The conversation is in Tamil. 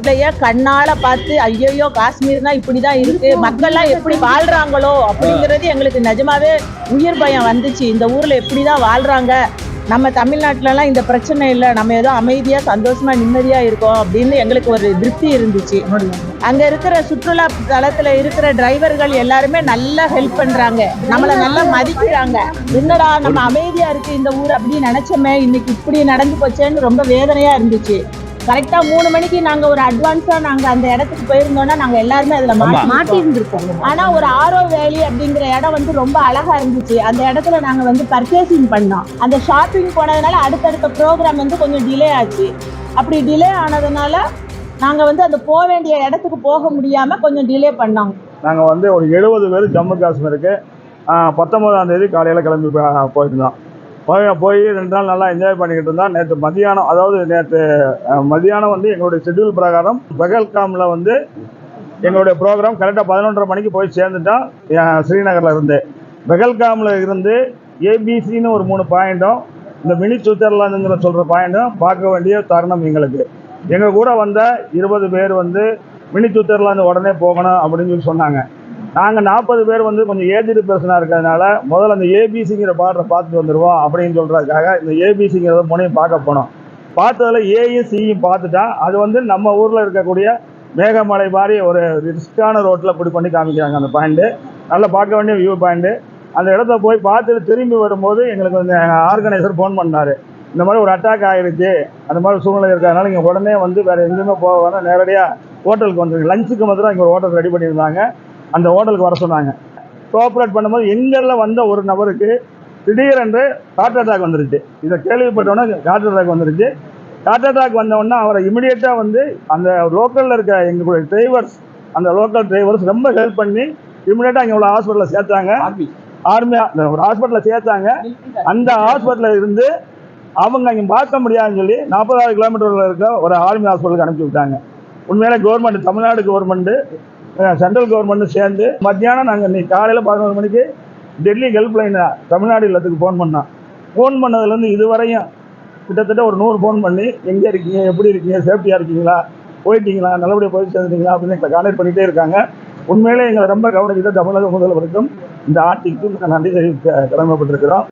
நியூஸ்லயே கண்ணால பார்த்து ஐயோ காஷ்மீர்னா இப்படிதான் இருக்கு, மக்கள்லாம் எப்படி வாழ்றாங்களோ அப்படிங்கிறது எங்களுக்கு நிஜமாவே உயிர் பயம் வந்துச்சு. இந்த ஊர்ல எப்படிதான் வாழ்றாங்க, நம்ம தமிழ்நாட்டுலலாம் இந்த பிரச்சனை இல்லை, நம்ம ஏதோ அமைதியா சந்தோஷமா நிம்மதியா இருக்கோம் அப்படின்னு எங்களுக்கு ஒரு திருப்தி இருந்துச்சு. அங்க இருக்கிற சுற்றுலா தளத்துல இருக்கிற டிரைவர்கள் எல்லாருமே நல்லா ஹெல்ப் பண்றாங்க, நம்மளை நல்லா மதிக்கிறாங்க. என்னடா நம்ம அமைதியா இருக்கு இந்த ஊர் அப்படின்னு நினைச்சோமே, இன்னைக்கு இப்படி நடந்து போச்சேன்னு ரொம்ப வேதனையா இருந்துச்சு. கரெக்டா 3 மணிக்கு நாங்க ஒரு அட்வான்ஸா நாங்க அந்த இடத்துக்கு போயிருந்தோம்னா நாங்க எல்லாருமே அதுல மாட்டி இருந்திருக்கோம். ஆனா ஒரு ஆரோ வேலி அப்படிங்கிற இடம் வந்து ரொம்ப அழகா இருந்துச்சு. அந்த இடத்துல நாங்க வந்து பர்ச்சேசிங் பண்ணோம். அந்த ஷாப்பிங் போனதுனால அடுத்தடுத்த ப்ரோக்ராம் வந்து கொஞ்சம் டிலே ஆச்சு. அப்படி டிலே ஆனதுனால நாங்க வந்து அந்த போக வேண்டிய இடத்துக்கு போக முடியாம கொஞ்சம் டிலே பண்ணோம். நாங்க வந்து ஒரு 70 பேர் ஜம்மு காஷ்மீருக்கு 19ஆம் தேதி காலையில கிளம்பி போயிருந்தோம். போய் 2 நாள் நல்லா என்ஜாய் பண்ணிக்கிட்டு இருந்தோம். நேற்று மதியானம், அதாவது நேற்று மதியானம் வந்து எங்களுடைய ஷெட்யூல் பிரகாரம் பெகல்காமில் வந்து எங்களுடைய ப்ரோக்ராம் கரெக்டாக 11:30 மணிக்கு போய் சேர்ந்துட்டோம். ஸ்ரீநகரில் இருந்து பெகல்காமில் இருந்து ஏபிசின்னு ஒரு 3 பாயிண்ட்டும், இந்த மினி சுவிட்சர்லாந்துங்கிற சொல்கிற பாயிண்ட்டும் பார்க்க வேண்டிய தருணம் எங்களுக்கு. எங்கள் கூட வந்த 20 பேர் வந்து மினி சுவிட்சர்லாந்து உடனே போகணும் அப்படின்னு சொல்லி சொன்னாங்க. நாங்கள் 40 பேர் வந்து கொஞ்சம் ஏஜ்டு பர்சனாக இருக்கிறதுனால முதல்ல அந்த ஏபிசிங்கிற பாடரை பார்த்துட்டு வந்துடுவோம் அப்படின்னு சொல்கிறதுக்காக இந்த ஏபிசிங்கிறத முனையும் பார்க்க போனோம். பார்த்ததில் ஏயும் சியும் பார்த்துட்டா அது வந்து நம்ம ஊரில் இருக்கக்கூடிய மேகமலை மாதிரி ஒரு ரிஸ்கான ரோட்டில் இப்படி பண்ணி காமிக்கிறாங்க. அந்த பாயிண்ட்டு நல்லா பார்க்க வேண்டிய வியூ பாயிண்ட்டு. அந்த இடத்த போய் பார்த்துட்டு திரும்பி வரும்போது எங்களுக்கு வந்து ஆர்கனைசர் ஃபோன் பண்ணார், இந்த மாதிரி ஒரு அட்டாக் ஆகிடுச்சு, அந்த மாதிரி சூழ்நிலை இருக்கிறதுனால இங்கே உடனே வந்து வேறு எங்கேயுமே போக வேணாம், நேரடியாக ஹோட்டலுக்கு வந்துருக்கு. லஞ்சுக்கு மாத்திரம் இங்கே ஒரு ஹோட்டல் ரெடி பண்ணியிருந்தாங்க, அந்த ஹோட்டலுக்கு வர சொன்னாங்க. கோஆப்ரேட் பண்ணும்போது எங்களில் வந்த ஒரு நபருக்கு திடீரென்று ஹார்ட் அட்டாக் வந்துருச்சு. இதை கேள்விப்பட்டோன்னே ஹார்ட் அட்டாக் வந்துருச்சு. ஹார்ட் அட்டாக் வந்தோடனே அவரை இமிடியேட்டாக வந்து அந்த லோக்கலில் இருக்க எங்களுடைய டிரைவர்ஸ், அந்த லோக்கல் டிரைவர்ஸ் ரொம்ப ஹெல்ப் பண்ணி இமிடியேட்டாக இங்கே உள்ள ஹாஸ்பிட்டலில் சேர்த்தாங்க. ஆர்மியாக ஒரு ஹாஸ்பிட்டலில் சேர்த்தாங்க. அந்த ஹாஸ்பிட்டலில் இருந்து அவங்க அங்கே பார்க்க முடியாதுன்னு சொல்லி 40 கிலோமீட்டரில் இருக்க ஒரு ஆர்மி ஹாஸ்பிட்டலுக்கு அனுப்பிச்சி விட்டாங்க. உண்மையிலே government, Tamil Nadu government, central government சேர்ந்து மத்தியானம் நாங்கள் இன்னைக்கு காலையில் 11 மணிக்கு டெல்லி ஹெல்ப்லைன் தமிழ்நாடு இல்லத்துக்கு ஃபோன் பண்ணோம். ஃபோன் பண்ணதுலேருந்து இதுவரையும் கிட்டத்தட்ட ஒரு 100 ஃபோன் பண்ணி எங்கே இருக்கீங்க, எப்படி இருக்கீங்க, சேஃப்டியாக இருக்கீங்களா, போயிட்டீங்களா, நல்லபடியாக போய் சேர்ந்துட்டீங்களா அப்படின்னு எங்களை கான்டாக்ட் பண்ணிகிட்டே இருக்காங்க. உண்மையிலே எங்களை ரொம்ப கவனிச்சுட்டு தமிழக முதல்வருக்கும் இந்த ஆட்சிக்கும் நன்றி தெரிவிக்க கடமைப்பட்டிருக்கிறோம்.